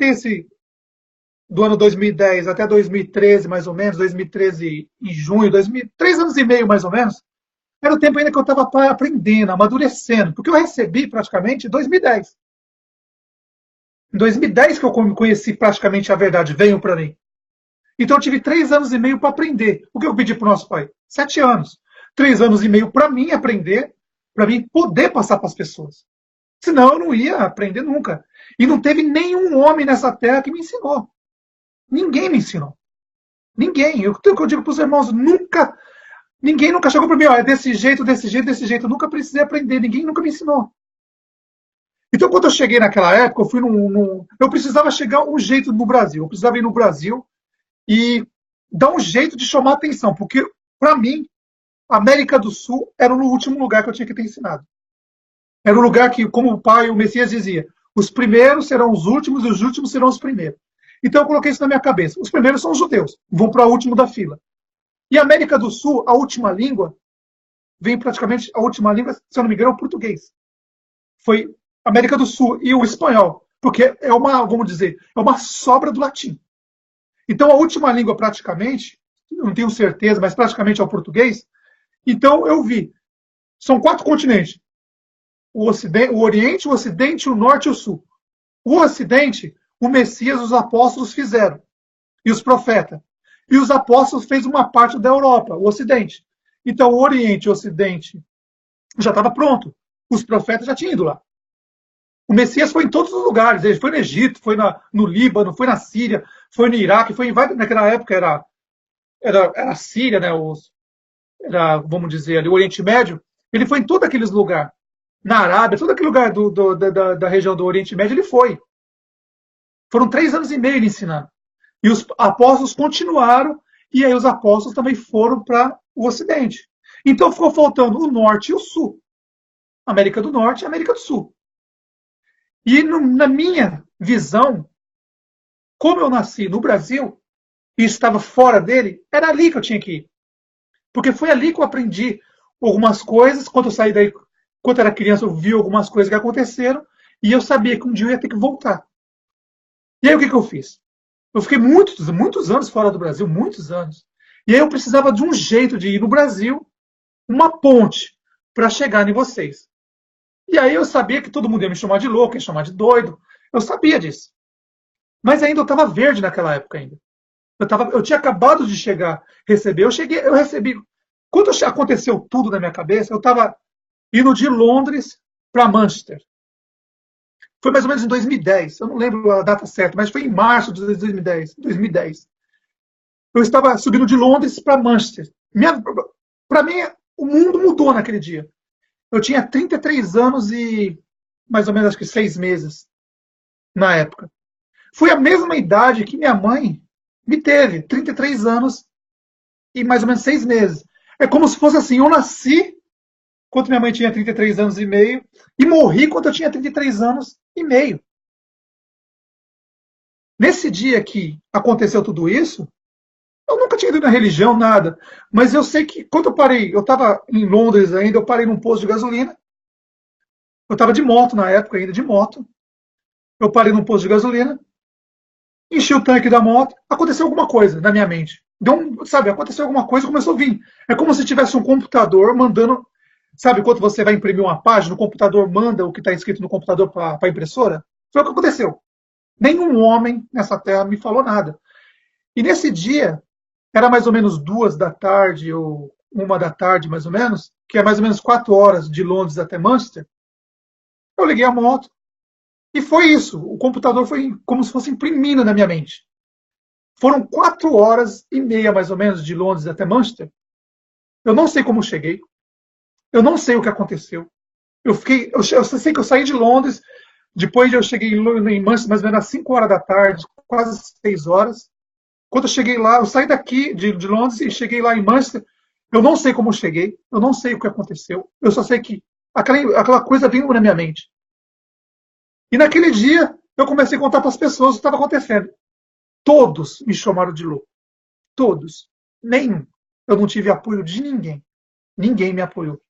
tem do ano 2010 até 2013, mais ou menos, 2013 em junho, 3 anos e meio, mais ou menos, era o tempo ainda que eu estava aprendendo, amadurecendo, porque eu recebi praticamente em 2010. Em 2010 que eu conheci praticamente a verdade, veio para mim. Então eu tive 3 anos e meio para aprender. O que eu pedi para o nosso pai? 7 anos. 3 anos e meio para mim aprender, para mim poder passar para as pessoas. Senão eu não ia aprender nunca. E não teve nenhum homem nessa terra que me ensinou. Ninguém me ensinou. Ninguém. Eu digo para os irmãos, ninguém nunca chegou para mim, ó, é desse jeito, desse jeito, desse jeito. Eu nunca precisei aprender, ninguém nunca me ensinou. Então, quando eu cheguei naquela época, eu fui eu precisava chegar um jeito no Brasil. Eu precisava ir no Brasil e dar um jeito de chamar atenção, porque, para mim, a América do Sul era o último lugar que eu tinha que ter ensinado. Era o lugar que, como o pai, o Messias dizia, os primeiros serão os últimos e os últimos serão os primeiros. Então eu coloquei isso na minha cabeça. Os primeiros são os judeus, vão para o último da fila. E a América do Sul, a última língua, vem praticamente, a última língua, se eu não me engano, é o português. Foi América do Sul e o espanhol, porque é uma, vamos dizer, é uma sobra do latim. Então a última língua praticamente, não tenho certeza, mas praticamente é o português. Então eu vi, são 4 continentes. O Oriente, o Ocidente, o Norte e o Sul. O Ocidente, o Messias, os apóstolos fizeram, e os profetas. E os apóstolos fez uma parte da Europa, o Ocidente. Então, o Oriente e o Ocidente já estava pronto. Os profetas já tinham ido lá. O Messias foi em todos os lugares. Ele foi no Egito, foi no Líbano, foi na Síria, foi no Iraque, foi em vários. Naquela época era a Síria, né? Vamos dizer, ali, o Oriente Médio. Ele foi em todos aqueles lugares. Na Arábia, todo aquele lugar da região do Oriente Médio, ele foi. Foram 3 anos e meio ele ensinando. E os apóstolos continuaram, e aí os apóstolos também foram para o Ocidente. Então ficou faltando o Norte e o Sul. América do Norte e América do Sul. E na minha visão, como eu nasci no Brasil e estava fora dele, era ali que eu tinha que ir. Porque foi ali que eu aprendi algumas coisas. Quando eu saí daí, quando era criança, eu vi algumas coisas que aconteceram e eu sabia que um dia eu ia ter que voltar. E aí o que eu fiz? Eu fiquei muitos anos fora do Brasil, muitos anos. E aí eu precisava de um jeito de ir no Brasil, uma ponte, para chegar em vocês. E aí eu sabia que todo mundo ia me chamar de louco, ia chamar de doido. Eu sabia disso. Mas ainda eu estava verde naquela época ainda. Eu tinha acabado de chegar, receber. Eu recebi. Quando aconteceu tudo na minha cabeça, eu estava indo de Londres para Manchester. Foi mais ou menos em 2010. Eu não lembro a data certa, mas foi em março de 2010. Eu estava subindo de Londres para Manchester. Para mim, o mundo mudou naquele dia. Eu tinha 33 anos e mais ou menos acho que 6 meses na época. Foi a mesma idade que minha mãe me teve, 33 anos e mais ou menos 6 meses. É como se fosse assim, eu nasci quando minha mãe tinha 33 anos e meio e morri quando eu tinha 33 anos e meio. Nesse dia que aconteceu tudo isso, eu nunca tinha ido na religião, nada. Mas eu sei que quando eu parei, eu estava em Londres ainda, eu parei num posto de gasolina. Eu estava de moto na época ainda, de moto. Eu parei num posto de gasolina, enchi o tanque da moto, aconteceu alguma coisa na minha mente. Sabe, aconteceu alguma coisa, começou a vir. É como se tivesse um computador mandando. Sabe, quando você vai imprimir uma página, o computador manda o que está escrito no computador para a impressora? Foi o que aconteceu. Nenhum homem nessa terra me falou nada. E nesse dia, era mais ou menos 2 da tarde, ou 1 da tarde, mais ou menos, que é mais ou menos 4 horas de Londres até Manchester. Eu liguei a moto. E foi isso. O computador foi como se fosse imprimindo na minha mente. Foram 4 horas e meia, mais ou menos, de Londres até Manchester. Eu não sei como cheguei. Eu não sei o que aconteceu. Eu sei que eu saí de Londres, depois eu cheguei em Manchester mais ou menos às 5 horas da tarde, quase 6 horas. Quando eu cheguei lá, eu saí daqui de Londres e cheguei lá em Manchester. Eu não sei como cheguei, eu não sei o que aconteceu. Eu só sei que aquela coisa veio na minha mente. E naquele dia, eu comecei a contar para as pessoas o que estava acontecendo. Todos me chamaram de louco. Todos. Nenhum. Eu não tive apoio de ninguém. Ninguém me apoiou.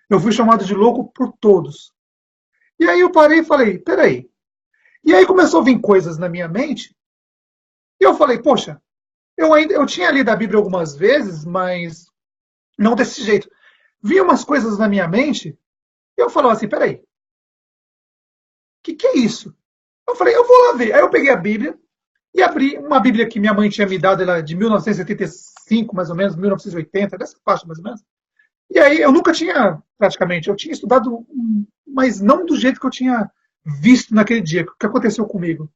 Eu fui chamado de louco por todos. E aí eu parei e falei, peraí. E aí começou a vir coisas na minha mente, e eu falei, poxa, eu tinha lido a Bíblia algumas vezes, mas não desse jeito. Vinha umas coisas na minha mente, e eu falava assim, peraí, o que é isso? Eu falei, eu vou lá ver. Aí eu peguei a Bíblia e abri uma Bíblia que minha mãe tinha me dado, ela é de 1975, mais ou menos, 1980, dessa faixa mais ou menos. E aí eu nunca tinha, praticamente, eu tinha estudado, mas não do jeito que eu tinha visto naquele dia, o que aconteceu comigo.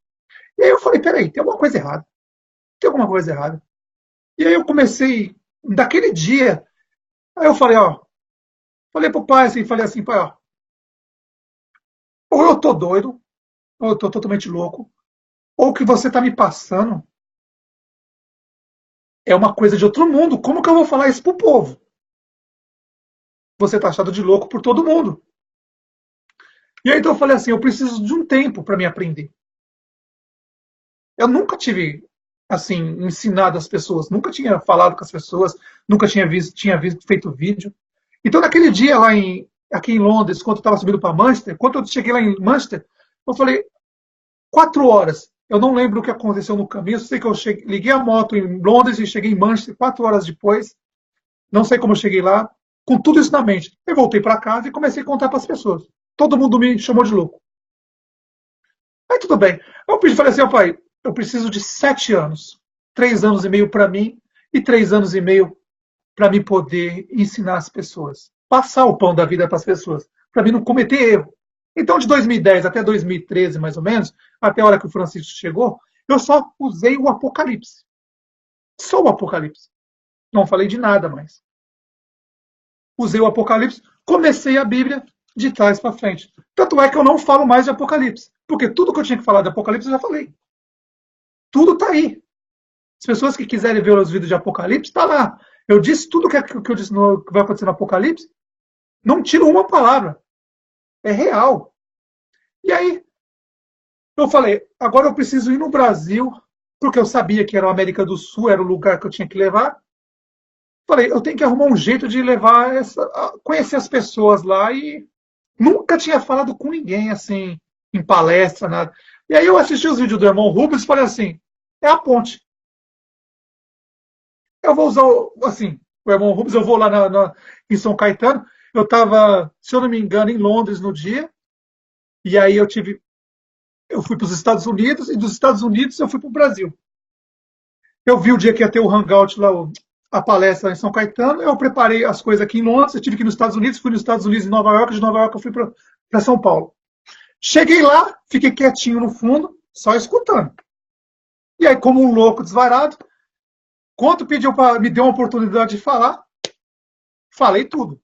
E aí eu falei, peraí, tem alguma coisa errada. Tem alguma coisa errada. E aí eu comecei, daquele dia, aí eu falei, ó, falei pro pai assim, falei assim, pai, ó, ou eu tô doido, ou eu tô totalmente louco, ou o que você tá me passando é uma coisa de outro mundo. Como que eu vou falar isso pro povo? Você tá achado de louco por todo mundo. E aí então eu falei assim, eu preciso de um tempo para me aprender. Eu nunca tive assim ensinado as pessoas, nunca tinha falado com as pessoas, nunca tinha visto feito vídeo. Então naquele dia lá aqui em Londres, quando eu estava subindo para Manchester, quando eu cheguei lá em Manchester, eu falei 4 horas. Eu não lembro o que aconteceu no caminho, eu sei que eu liguei a moto em Londres e cheguei em Manchester 4 horas depois. Não sei como eu cheguei lá, com tudo isso na mente. Eu voltei para casa e comecei a contar para as pessoas. Todo mundo me chamou de louco. Aí tudo bem. Falei assim, ó pai, eu preciso de 7 anos. 3 anos e meio para mim e 3 anos e meio para me poder ensinar as pessoas. Passar o pão da vida para as pessoas. Para mim não cometer erro. Então, de 2010 até 2013, mais ou menos, até a hora que o Francisco chegou, eu só usei o Apocalipse. Só o Apocalipse. Não falei de nada mais. Usei o Apocalipse, comecei a Bíblia de trás para frente. Tanto é que eu não falo mais de Apocalipse, porque tudo que eu tinha que falar de Apocalipse eu já falei. Tudo está aí. As pessoas que quiserem ver os vídeos de Apocalipse, está lá. Eu disse tudo que eu disse que vai acontecer no Apocalipse, não tiro uma palavra. É real. E aí, eu falei, agora eu preciso ir no Brasil, porque eu sabia que era a América do Sul, era o lugar que eu tinha que levar. Falei, eu tenho que arrumar um jeito de levar conhecer as pessoas lá e nunca tinha falado com ninguém assim, em palestra, nada. E aí eu assisti os vídeos do irmão Rubens e falei assim, é a ponte. Eu vou usar, assim, o irmão Rubens, eu vou lá em São Caetano. Eu estava, se eu não me engano, em Londres no dia, e aí eu fui para os Estados Unidos, e dos Estados Unidos eu fui para o Brasil. Eu vi o dia que ia ter o Hangout lá, a palestra em São Caetano, eu preparei as coisas aqui em Londres, eu tive que ir nos Estados Unidos, fui nos Estados Unidos em Nova York, de Nova York eu fui para São Paulo. Cheguei lá, fiquei quietinho no fundo, só escutando. E aí, como um louco desvarado, quando me deu uma oportunidade de falar, falei tudo.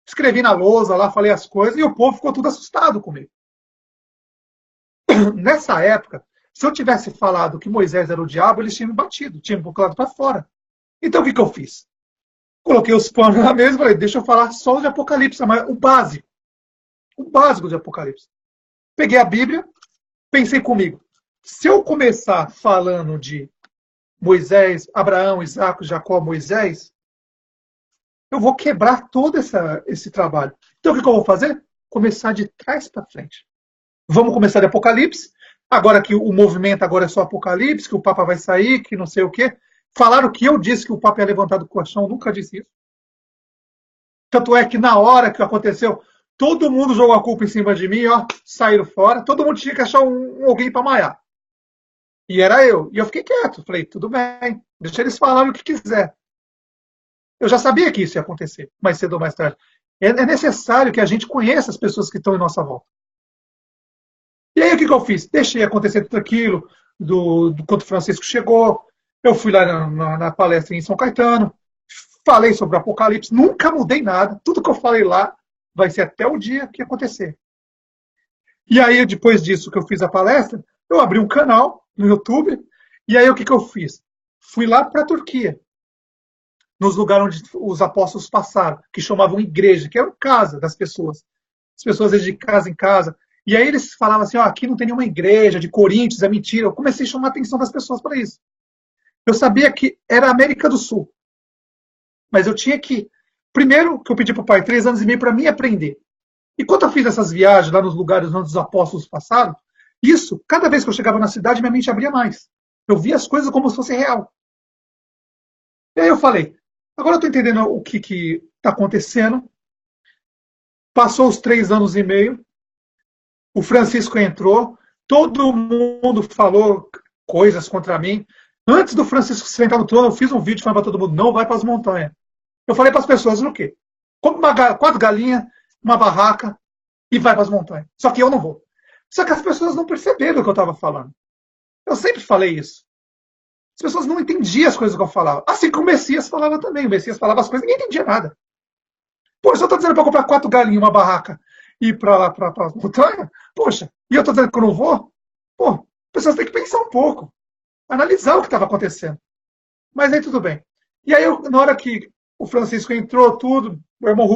Escrevi na lousa lá, falei as coisas, e o povo ficou tudo assustado comigo. Nessa época, se eu tivesse falado que Moisés era o diabo, eles tinham me batido, tinham me colocado para fora. Então o que eu fiz? Coloquei os panos na mesa e falei, deixa eu falar só de Apocalipse, mas o básico de Apocalipse. Peguei a Bíblia, pensei comigo, se eu começar falando de Moisés, Abraão, Isaac, Jacó, Moisés, eu vou quebrar todo esse trabalho. Então o que eu vou fazer? Começar de trás para frente. Vamos começar de Apocalipse. Agora que o movimento agora é só Apocalipse, que o Papa vai sair, que não sei o quê. Falaram que eu disse que o Papa ia levantar do colchão, eu nunca disse isso. Tanto é que na hora que aconteceu, todo mundo jogou a culpa em cima de mim, ó, saíram fora. Todo mundo tinha que achar alguém para maiar. E era eu. E eu fiquei quieto. Falei, tudo bem, deixa eles falarem o que quiser. Eu já sabia que isso ia acontecer, mais cedo ou mais tarde. É necessário que a gente conheça as pessoas que estão em nossa volta. E aí o que eu fiz? Deixei acontecer tudo aquilo, quando o Francisco chegou. Eu fui lá na palestra em São Caetano, falei sobre o Apocalipse, nunca mudei nada. Tudo que eu falei lá vai ser até o dia que acontecer. E aí, depois disso que eu fiz a palestra, eu abri um canal no YouTube, e aí o que eu fiz? Fui lá para a Turquia, nos lugares onde os apóstolos passaram, que chamavam igreja, que era casa das pessoas. As pessoas iam de casa em casa. E aí eles falavam assim, ó, aqui não tem nenhuma igreja, de Coríntios, é mentira. Eu comecei a chamar a atenção das pessoas para isso. Eu sabia que era a América do Sul. Mas eu tinha que, primeiro, que eu pedi para o pai, 3 anos e meio para mim aprender. E quando eu fiz essas viagens lá nos lugares onde os apóstolos passaram, Isso, cada vez que eu chegava na cidade, minha mente abria mais. Eu via as coisas como se fosse real. E aí eu falei, agora eu estou entendendo o que está acontecendo. Passou os 3 anos e meio, o Francisco entrou, todo mundo falou coisas contra mim. Antes do Francisco sentar no trono, eu fiz um vídeo falando para todo mundo, não vai para as montanhas. Eu falei para as pessoas, o quê? Compre 4 galinhas, uma barraca e vai para as montanhas. Só que eu não vou. Só que as pessoas não perceberam o que eu estava falando. Eu sempre falei isso. As pessoas não entendiam as coisas que eu falava. Assim como o Messias falava também. O Messias falava as coisas e ninguém entendia nada. Pô, se eu estou dizendo para comprar 4 galinhas, uma barraca e ir para lá, para a montanha, poxa, e eu estou dizendo que eu não vou, pô, as pessoas têm que pensar um pouco, analisar o que estava acontecendo. Mas aí tudo bem. E aí, na hora que o Francisco entrou, tudo, o irmão